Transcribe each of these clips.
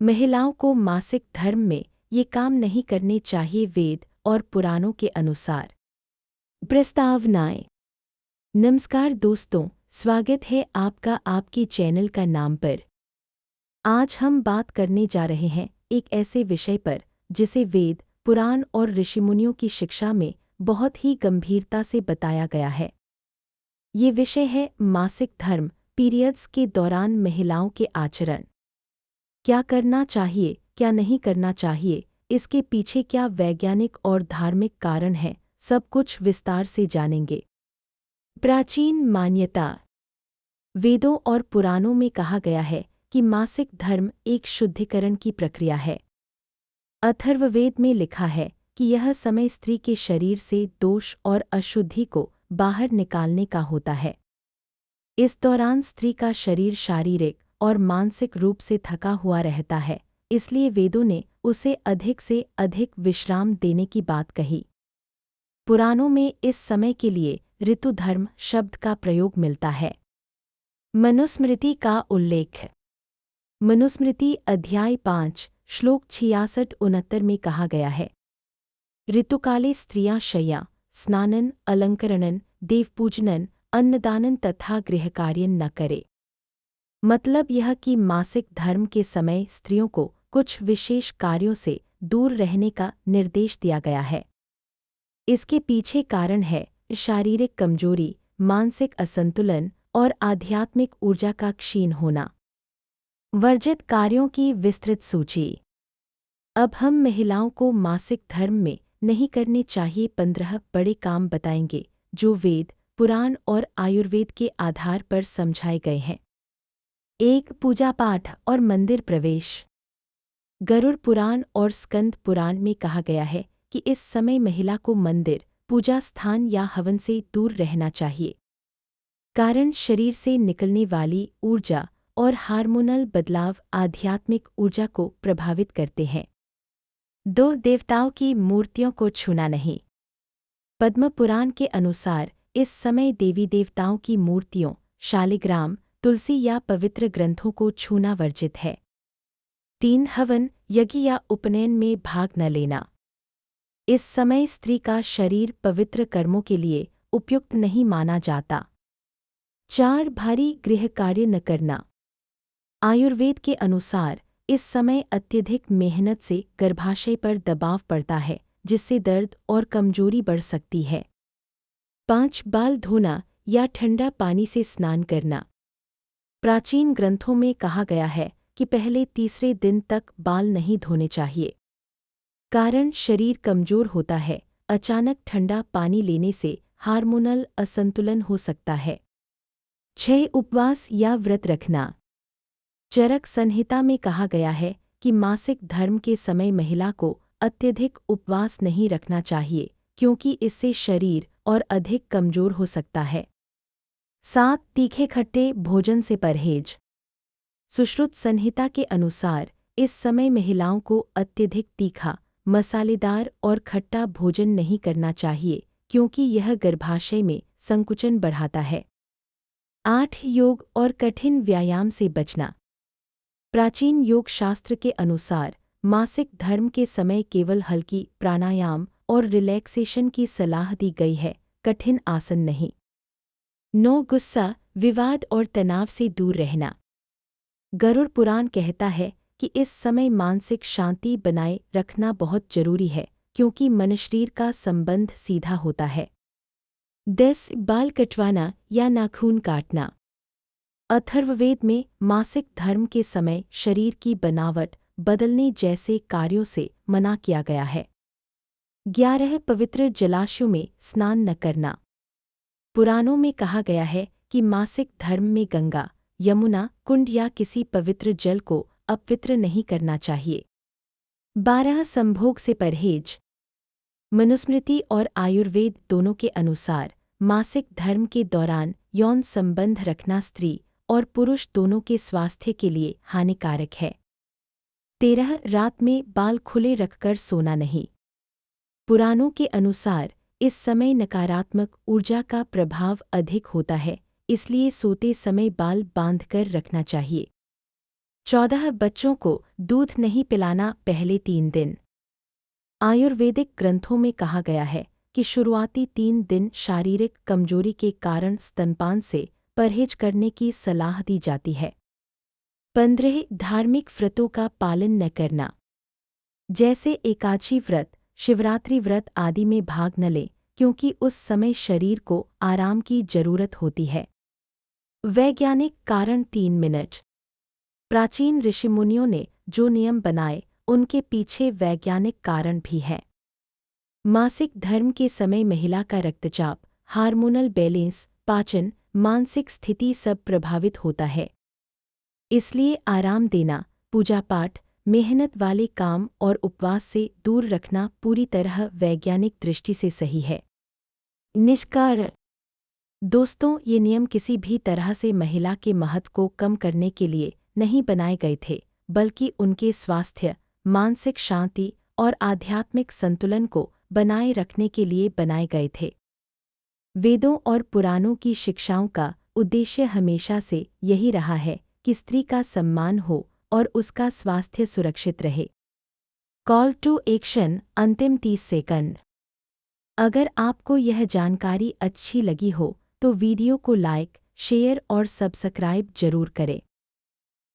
महिलाओं को मासिक धर्म में ये काम नहीं करने चाहिए। वेद और पुराणों के अनुसार। प्रस्तावनाएं। नमस्कार दोस्तों, स्वागत है आपका आपके चैनल का नाम पर। आज हम बात करने जा रहे हैं एक ऐसे विषय पर जिसे वेद, पुराण और ऋषिमुनियों की शिक्षा में बहुत ही गंभीरता से बताया गया है। ये विषय है मासिक धर्म, पीरियड्स के दौरान महिलाओं के आचरण। क्या करना चाहिए, क्या नहीं करना चाहिए, इसके पीछे क्या वैज्ञानिक और धार्मिक कारण हैं, सब कुछ विस्तार से जानेंगे। प्राचीन मान्यता। वेदों और पुराणों में कहा गया है कि मासिक धर्म एक शुद्धिकरण की प्रक्रिया है। अथर्ववेद में लिखा है कि यह समय स्त्री के शरीर से दोष और अशुद्धि को बाहर निकालने का होता है। इस दौरान स्त्री का शरीर शारीरिक और मानसिक रूप से थका हुआ रहता है, इसलिए वेदों ने उसे अधिक से अधिक विश्राम देने की बात कही। पुराणों में इस समय के लिए ऋतुधर्म शब्द का प्रयोग मिलता है। मनुस्मृति का उल्लेख। मनुस्मृति अध्याय 5 श्लोक 66-69 में कहा गया है, ऋतुकाले स्त्रियां शय्या, स्नानन, अलंकरणन, देवपूजनन, अन्नदानन तथा गृहकार्यन न करे। मतलब यह कि मासिक धर्म के समय स्त्रियों को कुछ विशेष कार्यों से दूर रहने का निर्देश दिया गया है। इसके पीछे कारण है शारीरिक कमजोरी, मानसिक असंतुलन और आध्यात्मिक ऊर्जा का क्षीण होना। वर्जित कार्यों की विस्तृत सूची। अब हम महिलाओं को मासिक धर्म में नहीं करने चाहिए 15 बड़े काम बताएंगे जो वेद, पुराण और आयुर्वेद के आधार पर समझाए गए हैं। 1. पूजा पाठ और मंदिर प्रवेश। गरुड़ पुराण और स्कंद पुराण में कहा गया है कि इस समय महिला को मंदिर, पूजा स्थान या हवन से दूर रहना चाहिए। कारण शरीर से निकलने वाली ऊर्जा और हार्मोनल बदलाव आध्यात्मिक ऊर्जा को प्रभावित करते हैं। 2. देवताओं की मूर्तियों को छूना नहीं। पद्म पुराण के अनुसार इस समय देवी देवताओं की मूर्तियों, शालिग्राम, तुलसी या पवित्र ग्रंथों को छूना वर्जित है। 3. हवन, यज्ञ या उपनयन में भाग न लेना। इस समय स्त्री का शरीर पवित्र कर्मों के लिए उपयुक्त नहीं माना जाता। 4. भारी गृह कार्य न करना। आयुर्वेद के अनुसार इस समय अत्यधिक मेहनत से गर्भाशय पर दबाव पड़ता है, जिससे दर्द और कमजोरी बढ़ सकती है। 5. बाल धोना या ठंडा पानी से स्नान करना। प्राचीन ग्रंथों में कहा गया है कि पहले तीसरे दिन तक बाल नहीं धोने चाहिए। कारण शरीर कमजोर होता है, अचानक ठंडा पानी लेने से हार्मोनल असंतुलन हो सकता है। 6. उपवास या व्रत रखना। चरक संहिता में कहा गया है कि मासिक धर्म के समय महिला को अत्यधिक उपवास नहीं रखना चाहिए, क्योंकि इससे शरीर और अधिक कमजोर हो सकता है। 7. तीखे खट्टे भोजन से परहेज। सुश्रुत संहिता के अनुसार इस समय महिलाओं को अत्यधिक तीखा, मसालेदार और खट्टा भोजन नहीं करना चाहिए, क्योंकि यह गर्भाशय में संकुचन बढ़ाता है। 8. योग और कठिन व्यायाम से बचना। प्राचीन योग शास्त्र के अनुसार मासिक धर्म के समय केवल हल्की प्राणायाम और रिलैक्सेशन की सलाह दी गई है, कठिन आसन नहीं। 9. गुस्सा, विवाद और तनाव से दूर रहना। गरुड़ पुराण कहता है कि इस समय मानसिक शांति बनाए रखना बहुत जरूरी है, क्योंकि मन शरीर का संबंध सीधा होता है। 10. बाल कटवाना या नाखून काटना। अथर्ववेद में मासिक धर्म के समय शरीर की बनावट बदलने जैसे कार्यों से मना किया गया है। 11. पवित्र जलाशयों में स्नान न करना। पुराणों में कहा गया है कि मासिक धर्म में गंगा, यमुना, कुंड या किसी पवित्र जल को अपवित्र नहीं करना चाहिए। 12. संभोग से परहेज। मनुस्मृति और आयुर्वेद दोनों के अनुसार मासिक धर्म के दौरान यौन संबंध रखना स्त्री और पुरुष दोनों के स्वास्थ्य के लिए हानिकारक है। 13. रात में बाल खुले रखकर सोना नहीं। पुराणों के अनुसार इस समय नकारात्मक ऊर्जा का प्रभाव अधिक होता है, इसलिए सोते समय बाल बांधकर रखना चाहिए। 14 बच्चों को दूध नहीं पिलाना पहले 3 दिन। आयुर्वेदिक ग्रंथों में कहा गया है कि शुरुआती 3 दिन शारीरिक कमजोरी के कारण स्तनपान से परहेज करने की सलाह दी जाती है। 15 धार्मिक व्रतों का पालन न करना, जैसे एकादशी व्रत, शिवरात्रि व्रत आदि में भाग न लें, क्योंकि उस समय शरीर को आराम की जरूरत होती है। वैज्ञानिक कारण 3 मिनट। प्राचीन ऋषिमुनियों ने जो नियम बनाए उनके पीछे वैज्ञानिक कारण भी है। मासिक धर्म के समय महिला का रक्तचाप, हार्मोनल बैलेंस, पाचन, मानसिक स्थिति सब प्रभावित होता है। इसलिए आराम देना, पूजा पाठ, मेहनत वाले काम और उपवास से दूर रखना पूरी तरह वैज्ञानिक दृष्टि से सही है। निष्कर्ष दोस्तों, ये नियम किसी भी तरह से महिला के महत्व को कम करने के लिए नहीं बनाए गए थे, बल्कि उनके स्वास्थ्य, मानसिक शांति और आध्यात्मिक संतुलन को बनाए रखने के लिए बनाए गए थे। वेदों और पुराणों की शिक्षाओं का उद्देश्य हमेशा से यही रहा है कि स्त्री का सम्मान हो और उसका स्वास्थ्य सुरक्षित रहे। कॉल टू एक्शन, अंतिम 30 सेकंड। अगर आपको यह जानकारी अच्छी लगी हो तो वीडियो को लाइक, शेयर और सब्सक्राइब जरूर करें।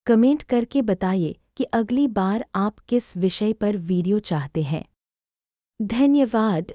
कमेंट करके बताइए कि अगली बार आप किस विषय पर वीडियो चाहते हैं। धन्यवाद।